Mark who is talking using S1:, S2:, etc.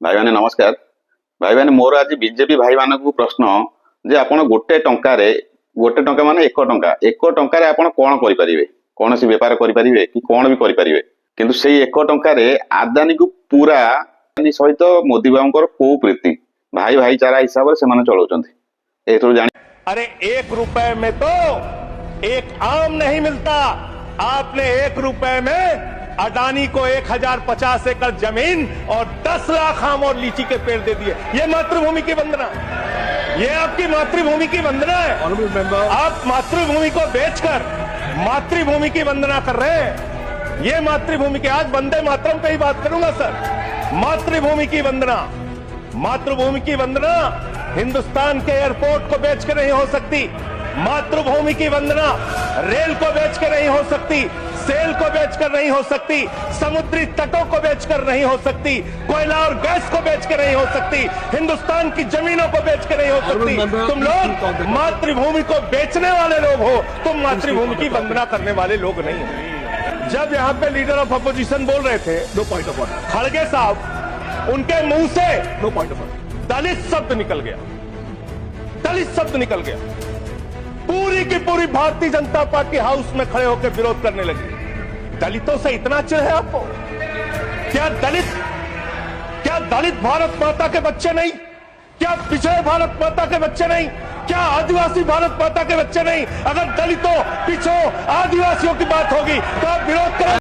S1: भाई मैंने नमस्कार। भाई मैंने मोर आज बीजेपी भाई मान को प्रश्न जे आपण गोटे टंका माने एक टंका आपण कौन करें कौन सी बेपार करें कि कौन भी करें किंतु से एक टंका आदानी को पूरा सहित मोदी बाबू को प्रीति भाई भाईचारा हिसाब से चलाउछंती जान।
S2: अरे 1 रुपए में तो एक आम नहीं मिलता। आपने 1 रुपए में अडानी को 1050 एकड़ जमीन और 10 लाख आम और लीची के पेड़ दे दिए। ये मातृभूमि की वंदना, ये आपकी मातृभूमि की वंदना है। आप मातृभूमि को बेचकर मातृभूमि की वंदना कर रहे हैं। ये मातृभूमि की, आज वंदे मातरम पे ही बात करूंगा सर। मातृभूमि की वंदना, मातृभूमि की वंदना हिंदुस्तान के एयरपोर्ट को बेच के नहीं हो सकती। मातृभूमि की वंदना रेल को बेच के नहीं हो सकती, सेल को बेचकर नहीं हो सकती, समुद्री तटों को बेचकर नहीं हो सकती, कोयला और गैस को बेच के नहीं हो सकती, हिंदुस्तान की जमीनों को बेच के नहीं हो सकती। तुम लोग मातृभूमि को बेचने वाले लोग हो, तुम मातृभूमि की वंदना करने वाले लोग नहीं हो। जब यहाँ पे लीडर ऑफ अपोजिशन बोल रहे थे खड़गे साहब, उनके मुंह से दलित शब्द निकल गया, दलित शब्द निकल गया। पूरी की पूरी भारतीय जनता पार्टी हाउस में खड़े होकर विरोध करने लगी। दलितों से इतना चिढ़ है आपको? क्या दलित भारत माता के बच्चे नहीं? क्या पिछड़े भारत माता के बच्चे नहीं? क्या आदिवासी भारत माता के बच्चे नहीं? अगर दलितों, पिछड़ों, आदिवासियों की बात होगी तो आप विरोध करें।